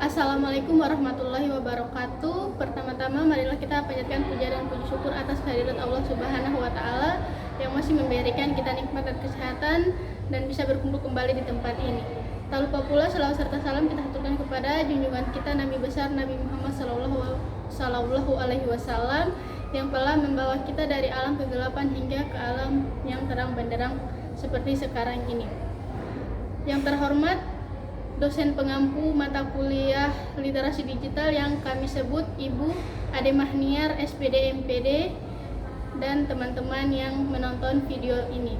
Assalamualaikum warahmatullahi wabarakatuh. Pertama-tama marilah kita panjatkan puja dan puji syukur atas kehadirat Allah Subhanahu wa taala yang masih memberikan kita nikmat dan kesehatan dan bisa berkumpul kembali di tempat ini. Tak lupa pula selawat serta salam kita haturkan kepada junjungan kita Nabi besar Nabi Muhammad sallallahu alaihi wasallam yang telah membawa kita dari alam kegelapan hingga ke alam yang terang benderang seperti sekarang ini. Yang terhormat dosen pengampu mata kuliah literasi digital yang kami sebut Ibu Ade Mahniar SPD MPD dan teman-teman yang menonton video ini.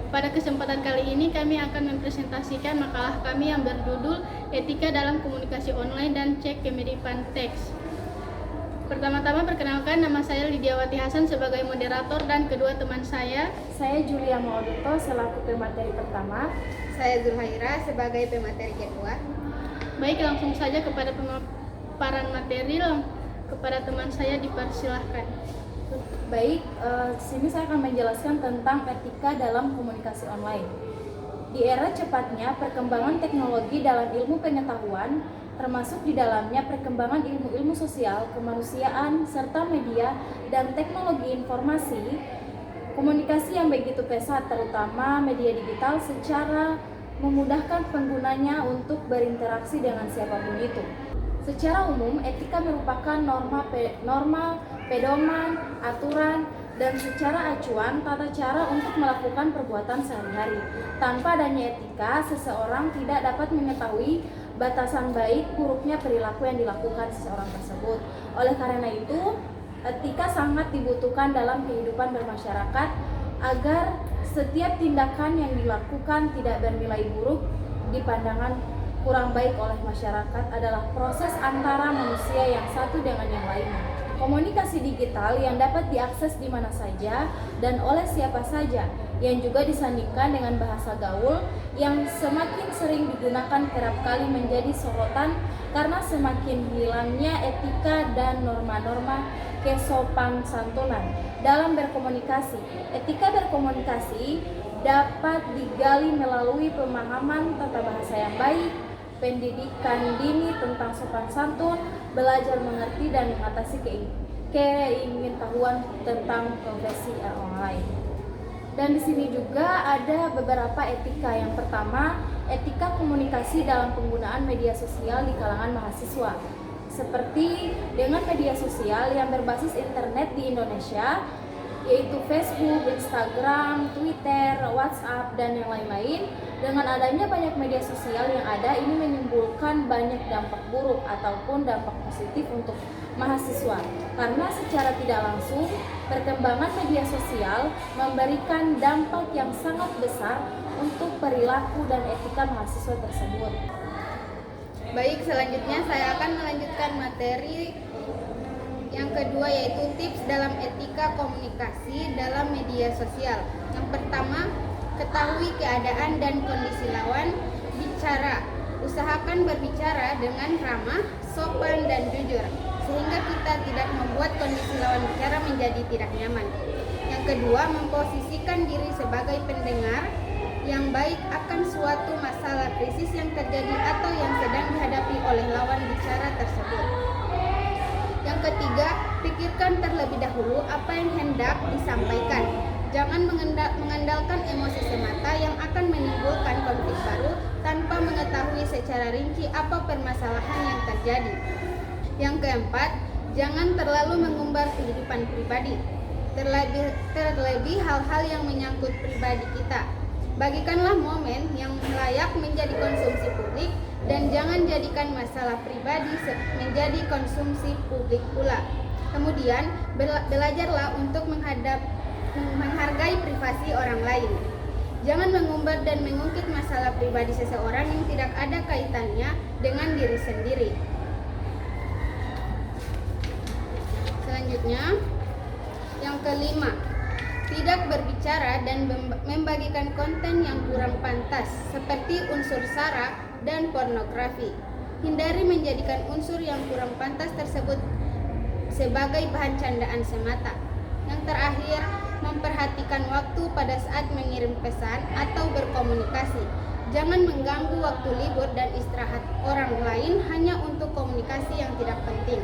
Pada kesempatan kali ini kami akan mempresentasikan makalah kami yang berjudul Etika dalam Komunikasi Online dan Cek Kemiripan Teks. Pertama-tama perkenalkan, nama saya Lidiawati Hasan sebagai moderator dan kedua teman saya Julia Maudito selaku pemateri pertama. Saya Zulhaira sebagai pemateri kedua. Baik, langsung saja kepada pemaparan materi. Kepada teman saya dipersilahkan. Baik, di sini saya akan menjelaskan tentang etika dalam komunikasi online. Di era cepatnya perkembangan teknologi dalam ilmu pengetahuan, termasuk di dalamnya perkembangan ilmu-ilmu sosial, kemanusiaan, serta media dan teknologi informasi, komunikasi yang begitu pesat, terutama media digital, secara memudahkan penggunanya untuk berinteraksi dengan siapapun itu. Secara umum, etika merupakan norma, pedoman, aturan, dan secara acuan tata cara untuk melakukan perbuatan sehari-hari. Tanpa adanya etika, seseorang tidak dapat mengetahui batasan baik buruknya perilaku yang dilakukan seseorang tersebut. Oleh karena itu, etika sangat dibutuhkan dalam kehidupan bermasyarakat agar setiap tindakan yang dilakukan tidak bernilai buruk di pandangan kurang baik oleh masyarakat adalah proses antara manusia yang satu dengan yang lainnya. Komunikasi digital yang dapat diakses di mana saja dan oleh siapa saja, yang juga disandingkan dengan bahasa gaul yang semakin sering digunakan kerap kali menjadi sorotan karena semakin hilangnya etika dan norma-norma kesopan santunan dalam berkomunikasi. Etika berkomunikasi dapat digali melalui pemahaman tata bahasa yang baik, pendidikan dini tentang sopan santun, belajar mengerti dan mengatasi keingintahuan tentang profesi online. Dan di sini juga ada beberapa etika. Yang pertama, etika komunikasi dalam penggunaan media sosial di kalangan mahasiswa. Seperti dengan media sosial yang berbasis internet di Indonesia, yaitu Facebook, Instagram, Twitter, WhatsApp, dan yang lain-lain. Dengan adanya banyak media sosial yang ada, ini menimbulkan banyak dampak buruk ataupun dampak positif untuk mahasiswa. Karena secara tidak langsung, perkembangan media sosial memberikan dampak yang sangat besar untuk perilaku dan etika mahasiswa tersebut. Baik, selanjutnya saya akan melanjutkan materi yang kedua, yaitu tips dalam etika komunikasi dalam media sosial. Yang pertama, ketahui keadaan dan kondisi lawan, bicara. Usahakan berbicara dengan ramah, sopan, dan jujur, sehingga kita tidak membuat kondisi lawan bicara menjadi tidak nyaman. Yang kedua, memposisikan diri sebagai pendengar yang baik akan suatu masalah krisis yang terjadi atau yang sedang dihadapi oleh lawan bicara tersebut. Yang ketiga, pikirkan terlebih dahulu apa yang hendak disampaikan. Jangan mengandalkan emosi semata yang akan menimbulkan konflik baru tanpa mengetahui secara rinci apa permasalahan yang terjadi. Yang keempat, jangan terlalu mengumbar kehidupan pribadi, terlebih hal-hal yang menyangkut pribadi kita. Bagikanlah momen yang layak menjadi konsumsi publik dan jangan jadikan masalah pribadi menjadi konsumsi publik pula. Kemudian, belajarlah untuk menghargai privasi orang lain. Jangan mengumbar dan mengungkit masalah pribadi seseorang yang tidak ada kaitannya dengan diri sendiri. Selanjutnya, yang kelima, tidak berbicara dan membagikan konten yang kurang pantas seperti unsur sara dan pornografi. Hindari menjadikan unsur yang kurang pantas tersebut sebagai bahan candaan semata. Yang terakhir, memperhatikan waktu pada saat mengirim pesan atau berkomunikasi. Jangan mengganggu waktu libur dan istirahat orang lain hanya untuk komunikasi yang tidak penting.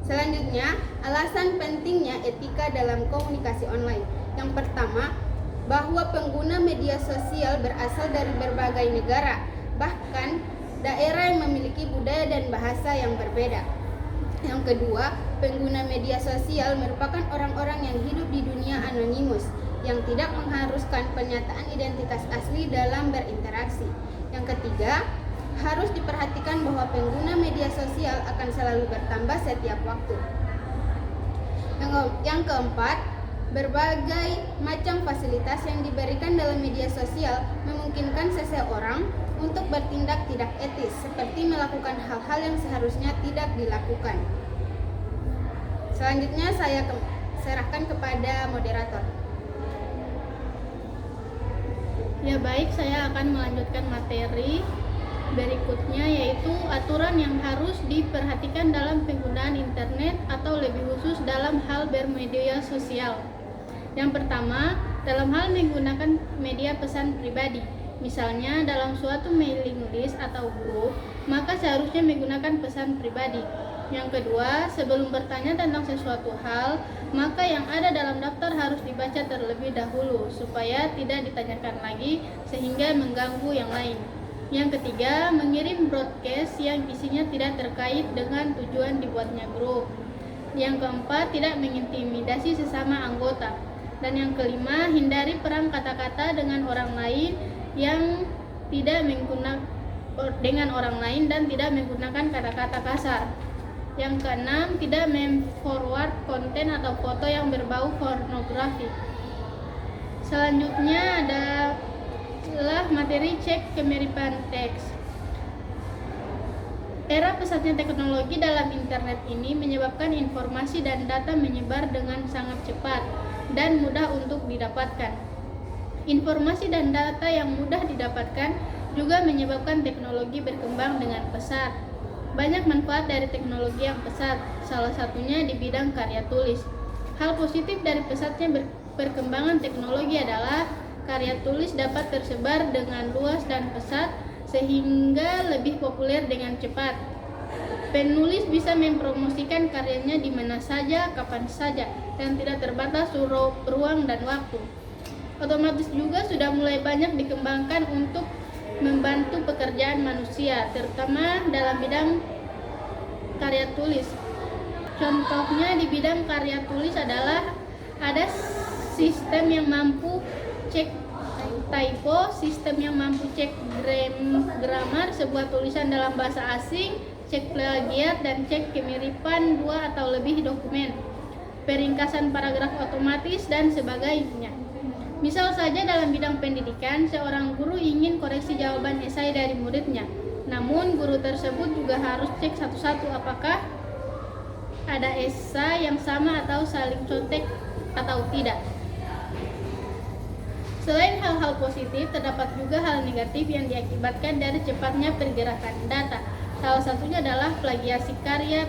Selanjutnya, alasan pentingnya etika dalam komunikasi online. Yang pertama, bahwa pengguna media sosial berasal dari berbagai negara, bahkan daerah yang memiliki budaya dan bahasa yang berbeda. Yang kedua, pengguna media sosial merupakan orang-orang yang hidup di dunia anonimus, yang tidak mengharuskan pernyataan identitas asli dalam berinteraksi. Yang ketiga, harus diperhatikan bahwa pengguna media sosial akan selalu bertambah setiap waktu. Yang keempat, berbagai macam fasilitas yang diberikan dalam media sosial memungkinkan seseorang untuk bertindak tidak etis, seperti melakukan hal-hal yang seharusnya tidak dilakukan. Selanjutnya saya serahkan kepada moderator. Ya baik, saya akan melanjutkan materi berikutnya, yaitu aturan yang harus diperhatikan dalam penggunaan internet atau lebih khusus dalam hal bermedia sosial. Yang pertama, dalam hal menggunakan media pesan pribadi. Misalnya dalam suatu mailing list atau grup, maka seharusnya menggunakan pesan pribadi. Yang kedua, sebelum bertanya tentang sesuatu hal, maka yang ada dalam daftar harus dibaca terlebih dahulu supaya tidak ditanyakan lagi sehingga mengganggu yang lain. Yang ketiga, mengirim broadcast yang isinya tidak terkait dengan tujuan dibuatnya grup. Yang keempat, tidak mengintimidasi sesama anggota. Dan yang kelima, hindari perang kata-kata dengan orang lain yang tidak menggunakan dan tidak menggunakan kata-kata kasar. Yang keenam, tidak memforward konten atau foto yang berbau pornografi. Selanjutnya adalah materi cek kemiripan teks. Era pesatnya teknologi dalam internet ini menyebabkan informasi dan data menyebar dengan sangat cepat dan mudah untuk didapatkan. Informasi dan data yang mudah didapatkan juga menyebabkan teknologi berkembang dengan pesat. Banyak manfaat dari teknologi yang pesat, salah satunya di bidang karya tulis. Hal positif dari pesatnya perkembangan teknologi adalah karya tulis dapat tersebar dengan luas dan pesat sehingga lebih populer dengan cepat. Penulis bisa mempromosikan karyanya di mana saja, kapan saja, dan tidak terbatas ruang dan waktu. Otomatis juga sudah mulai banyak dikembangkan untuk membantu pekerjaan manusia, terutama dalam bidang karya tulis. Contohnya di bidang karya tulis adalah ada sistem yang mampu cek typo, sistem yang mampu cek grammar sebuah tulisan dalam bahasa asing, cek plagiat, dan cek kemiripan dua atau lebih dokumen, peringkasan paragraf otomatis, dan sebagainya. Misal saja dalam bidang pendidikan, seorang guru ingin koreksi jawaban esai dari muridnya. Namun guru tersebut juga harus cek satu-satu apakah ada esai yang sama atau saling contek atau tidak. Selain hal-hal positif, terdapat juga hal negatif yang diakibatkan dari cepatnya pergerakan data. Salah satunya adalah plagiasi karya,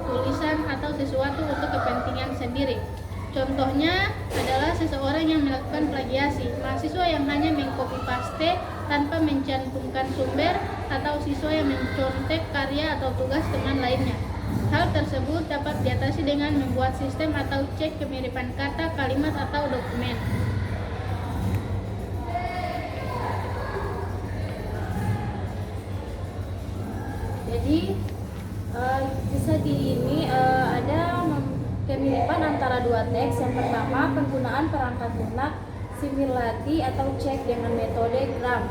tulisan, atau sesuatu untuk kepentingan sendiri. Contohnya adalah seseorang yang melakukan plagiasi, mahasiswa yang hanya mengcopy paste tanpa mencantumkan sumber, atau siswa yang mencontek karya atau tugas teman lainnya. Hal tersebut dapat diatasi dengan membuat sistem atau cek kemiripan kata, kalimat, atau dokumen. Jadi bisa di ini ada kemiripan antara dua teks. Yang pertama, penggunaan perangkat lunak simulasi atau cek dengan metode gram.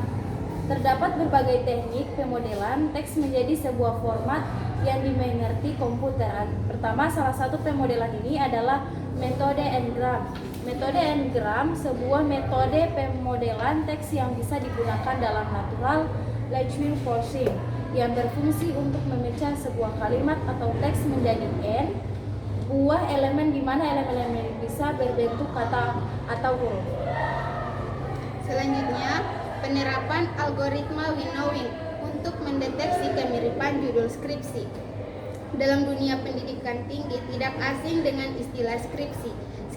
Terdapat berbagai teknik pemodelan teks menjadi sebuah format yang dimengerti komputer. Pertama, salah satu pemodelan ini adalah metode N-gram. Metode N-gram sebuah metode pemodelan teks yang bisa digunakan dalam natural language processing yang berfungsi untuk memecah sebuah kalimat atau teks menjadi N buah elemen di mana elemen-elemen bisa berbentuk kata atau huruf. Selanjutnya, penerapan algoritma winnowing untuk mendeteksi kemiripan judul skripsi. Dalam dunia pendidikan tinggi tidak asing dengan istilah skripsi.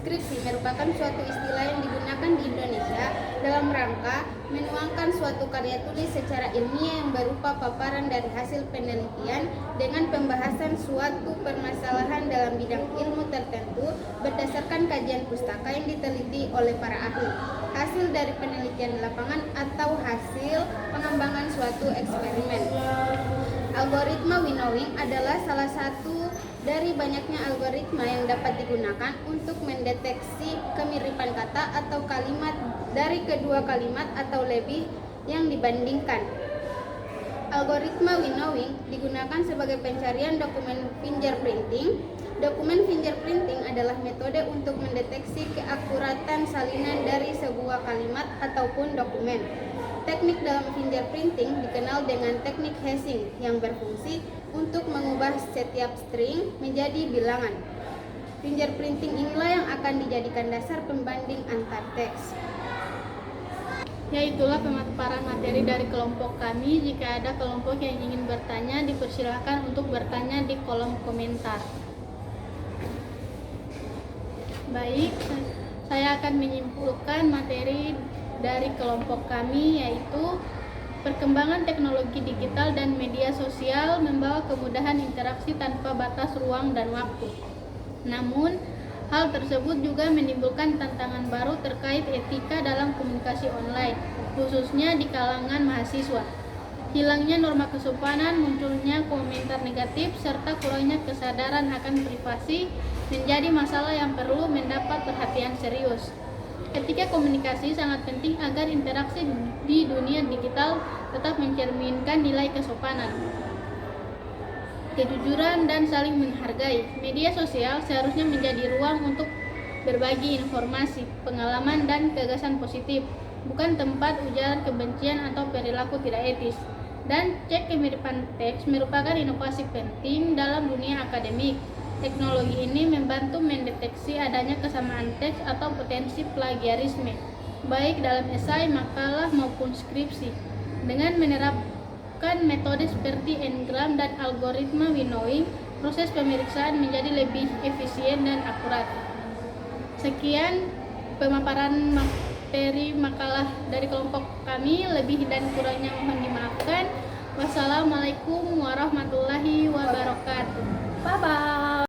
Skripsi merupakan suatu istilah yang digunakan di Indonesia dalam rangka menuangkan suatu karya tulis secara ilmiah yang berupa paparan dari hasil penelitian dengan pembahasan suatu permasalahan dalam bidang ilmu tertentu berdasarkan kajian pustaka yang diteliti oleh para ahli, hasil dari penelitian di lapangan atau hasil pengembangan suatu eksperimen. Algoritma winnowing adalah salah satu dari banyaknya algoritma yang dapat digunakan untuk mendeteksi kemiripan kata atau kalimat dari kedua kalimat atau lebih yang dibandingkan. Algoritma winnowing digunakan sebagai pencarian dokumen fingerprinting. Dokumen fingerprinting adalah metode untuk mendeteksi keakuratan salinan dari sebuah kalimat ataupun dokumen. Teknik dalam fingerprinting dikenal dengan teknik hashing yang berfungsi untuk mengubah setiap string menjadi bilangan. Fingerprinting inilah yang akan dijadikan dasar pembanding antar teks. Yaitulah pemaparan materi dari kelompok kami. Jika ada kelompok yang ingin bertanya, dipersilakan untuk bertanya di kolom komentar. Baik, saya akan menyimpulkan materi dari kelompok kami, yaitu perkembangan teknologi digital dan media sosial membawa kemudahan interaksi tanpa batas ruang dan waktu. Namun, hal tersebut juga menimbulkan tantangan baru terkait etika dalam komunikasi online, khususnya di kalangan mahasiswa. Hilangnya norma kesopanan, munculnya komentar negatif, serta kurangnya kesadaran akan privasi menjadi masalah yang perlu mendapat perhatian serius. Etika komunikasi sangat penting agar interaksi di dunia digital tetap mencerminkan nilai kesopanan, kejujuran, dan saling menghargai. Media sosial seharusnya menjadi ruang untuk berbagi informasi, pengalaman, dan gagasan positif, bukan tempat ujaran kebencian atau perilaku tidak etis. Dan cek kemiripan teks merupakan inovasi penting dalam dunia akademik. Teknologi ini membantu mendeteksi adanya kesamaan teks atau potensi plagiarisme, baik dalam esai, makalah, maupun skripsi. Dengan menerapkan metode seperti Ngram dan algoritma winnowing, proses pemeriksaan menjadi lebih efisien dan akurat. Sekian pemaparan materi makalah dari kelompok kami. Lebih dan kurangnya mohon dimaafkan. Wassalamualaikum warahmatullahi wabarakatuh. Bye bye.